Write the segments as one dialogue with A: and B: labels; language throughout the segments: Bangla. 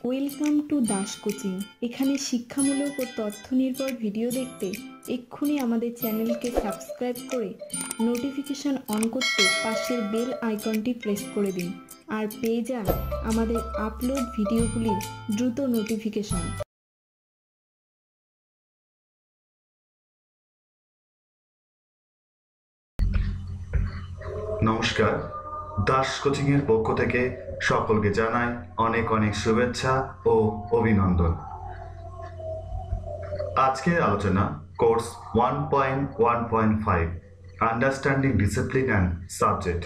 A: Welcome to Das coaching. এখানে শিক্ষামূলক ও তথ্য নির্ভর ভিডিও দেখতে এক্ষুনি আমাদের চ্যানেলকে সাবস্ক্রাইব করে নোটিফিকেশন অন করতে পাশের বেল আইকনটি প্রেস করে দিন আর পেয়ে যান আমাদের আপলোড ভিডিওগুলির দ্রুত নোটিফিকেশন।
B: নমস্কার, দাস কোচিং এর পক্ষ থেকে সকলকে জানাই অনেক অনেক শুভেচ্ছা ও অভিনন্দন। আজকের আলোচনা course 1.1.5 understanding discipline and subject.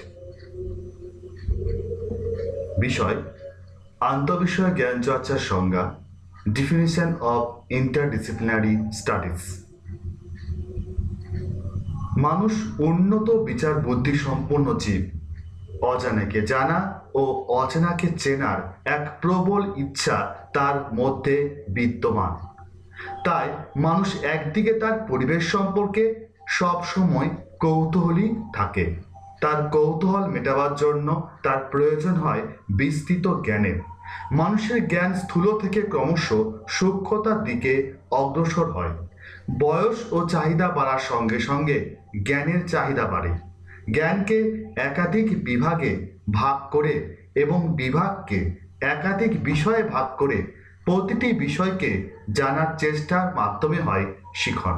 B: বিষয় আন্তঃবিষয় জ্ঞান চর্চার সংজ্ঞা, ডিফিনিশন অফ ইন্টারডিসিপ্লিনারি স্টাডিজ। মানুষ উন্নত বিচার বুদ্ধি সম্পন্ন জীব। অজানাকে জানা ও অচেনাকে চেনার এক প্রবল ইচ্ছা তার মধ্যে বিদ্যমান। তাই মানুষ একদিকে তার পরিবেশ সম্পর্কে সব সময় কৌতূহলী থাকে। তার কৌতূহল মেটাবার জন্য তার প্রয়োজন হয় বিস্তৃত জ্ঞানের। মানুষের জ্ঞান স্থূল থেকে ক্রমশ সূক্ষ্মতার দিকে অগ্রসর হয়। বয়স ও চাহিদা বাড়ার সঙ্গে সঙ্গে জ্ঞানের চাহিদা বাড়ে। জ্ঞানকে একাধিক বিভাগে ভাগ করে এবং বিভাগকে একাধিক বিষয়ে ভাগ করে প্রতিটি বিষয়কে জানার চেষ্টার মাধ্যমে হয় শিখন।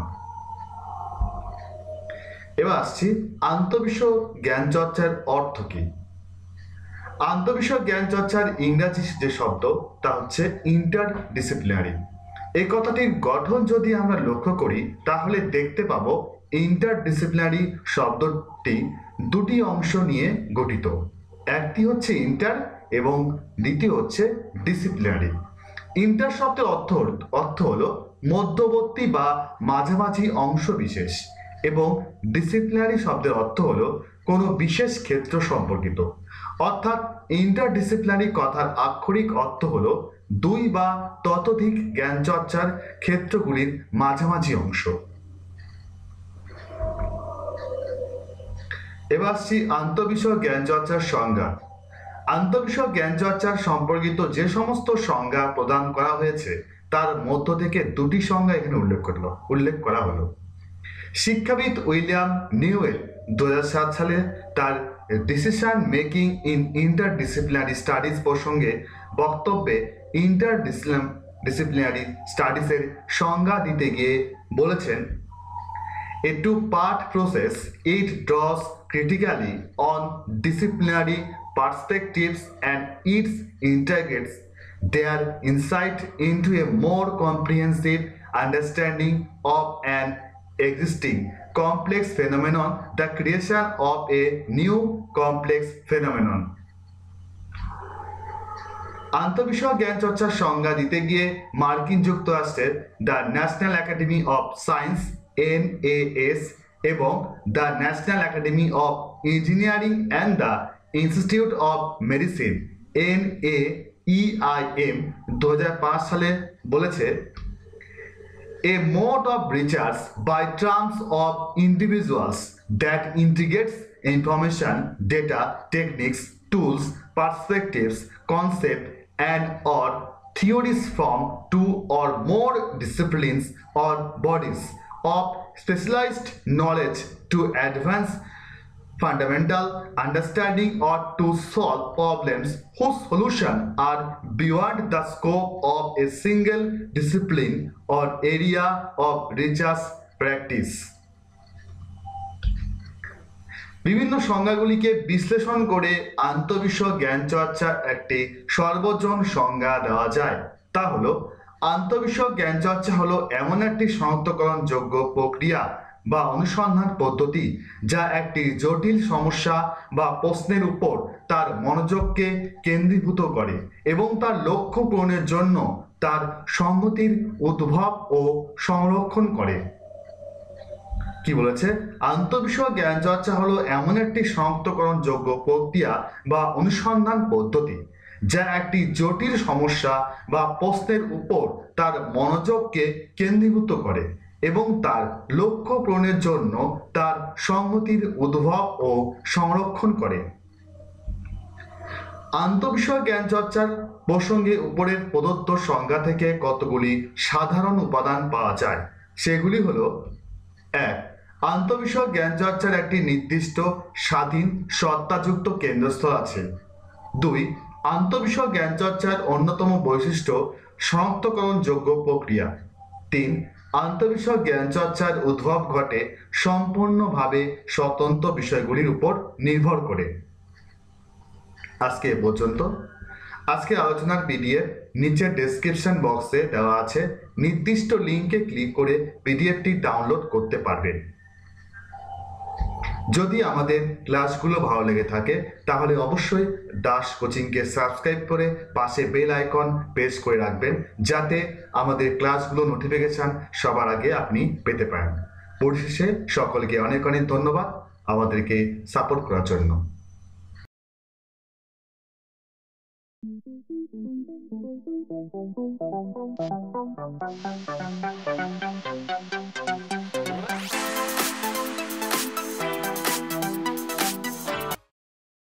B: এবার আসছি আন্তঃবিষয় জ্ঞান চর্চার অর্থ কি। আন্তঃবিষয় জ্ঞান চর্চার ইংরাজি যে শব্দ তা হচ্ছে ইন্টারডিসিপ্লিনারি। এই কথাটির গঠন যদি আমরা লক্ষ্য করি তাহলে দেখতে পাবো ইন্টারডিসিপ্লিনারি শব্দটি দুটি অংশ নিয়ে গঠিত। একটি হচ্ছে ইন্টার এবং দ্বিতীয় হচ্ছে ডিসিপ্লিনারি। ইন্টার শব্দের অর্থ হলো মধ্যবর্তী বা মাঝামাঝি অংশ বিশেষ, এবং ডিসিপ্লিনারি শব্দের অর্থ হলো কোনো বিশেষ ক্ষেত্র সম্পর্কিত। অর্থাৎ ইন্টারডিসিপ্লিনারি কথার আক্ষরিক অর্থ হলো দুই বা ততোধিক জ্ঞান চর্চার ক্ষেত্রগুলির মাঝামাঝি অংশ। এবার আসছি আন্তঃবিষয় জ্ঞান চর্চার সংজ্ঞা। আন্তঃবিষয় জ্ঞান চর্চার সম্পর্কিত যে সমস্ত সংজ্ঞা প্রদান করা হয়েছে তার মধ্য থেকে দুটি সংজ্ঞা এখানে উল্লেখ করা হলো। শিক্ষাবিদ উইলিয়াম নিউয়েল 2007 সালে তার decision making in interdisciplinary studies প্রসঙ্গে বক্তব্যে ইন্টারডিসিপ্লিনারি স্টাডিজের সংজ্ঞা দিতে গিয়ে বলেছেন, A two-part process, it draws critically on disciplinary perspectives and it integrates their insight into a more comprehensive understanding of an existing complex phenomenon, the creation of a new complex phenomenon. আন্তঃবিষয় জ্ঞান চর্চার সংজ্ঞা দিতে গিয়ে মার্কিন যুক্তরাষ্ট্রের the national academy of science NAS এবং the national academy of engineering and the institute of medicine NAEIM 2005 সালে বলেছে, A mode of research by terms of individuals that integrates information, data, techniques, tools, perspectives, concepts, and or theories from two or more disciplines or bodies of specialized knowledge to advance fundamental understanding or to solve problems whose solutions are beyond the scope of a single discipline or area of research practice. বিভিন্ন সংজ্ঞাগুলিকে বিশ্লেষণ করে আন্তঃবিষয় জ্ঞান চর্চার একটি সর্বজন সংজ্ঞা দেওয়া যায়। তা হলো, আন্তঃবিষয় জ্ঞান চর্চা হলো এমন একটি শনাক্তকরণযোগ্য প্রক্রিয়া বা অনুসন্ধান পদ্ধতি যা একটি জটিল সমস্যা বা প্রশ্নের উপর তার মনোযোগকে কেন্দ্রীভূত করে এবং তার লক্ষ্য পূরণের জন্য তার সংহতির উদ্ভব ও সংরক্ষণ করে। কি বলেছে? আন্তঃবিষয় জ্ঞান চর্চা হলো এমন একটি শনাক্তকরণযোগ্য প্রক্রিয়া বা অনুসন্ধান পদ্ধতি যা একটি জটিল সমস্যা বা প্রশ্নের উপর তার মনোযোগকে কেন্দ্রীভূত করে এবং তার লক্ষ্য পূরণের জন্য তার সংহতির উদ্ভব ও সংরক্ষণ করে। আন্তঃবিষয় জ্ঞান চর্চার প্রসঙ্গে উপরের প্রদত্ত সংজ্ঞা থেকে কতগুলি সাধারণ উপাদান পাওয়া যায়। সেগুলি হলো: 1. আন্তঃবিষয় জ্ঞান চর্চার একটি নির্দিষ্ট স্বাধীন সত্তাযুক্ত কেন্দ্রস্থল আছে। 2. আন্তঃবিষয় জ্ঞান চর্চার অন্যতম বৈশিষ্ট্য শনাক্তকরণযোগ্য প্রক্রিয়া। 3. আন্তঃবিষয় জ্ঞান চর্চার উদ্ভব ঘটে সম্পূর্ণভাবে স্বতন্ত্র বিষয়গুলির উপর নির্ভর করে। আজকে এ পর্যন্ত। আজকে আলোচনার পিডিএফ নিচের ডেসক্রিপশন বক্সে দেওয়া আছে, নির্দিষ্ট লিঙ্কে ক্লিক করে পিডিএফটি ডাউনলোড করতে পারবেন। যদি আমাদের ক্লাসগুলো ভালো লেগে থাকে তাহলে অবশ্যই দাস কোচিংকে সাবস্ক্রাইব করে পাশে বেল আইকন প্রেস করে রাখবেন, যাতে আমাদের ক্লাসগুলো নোটিফিকেশন সবার আগে আপনি পেতে পারেন। পরিশেষে সকলকে অনেক অনেক ধন্যবাদ আমাদেরকে সাপোর্ট করার জন্য।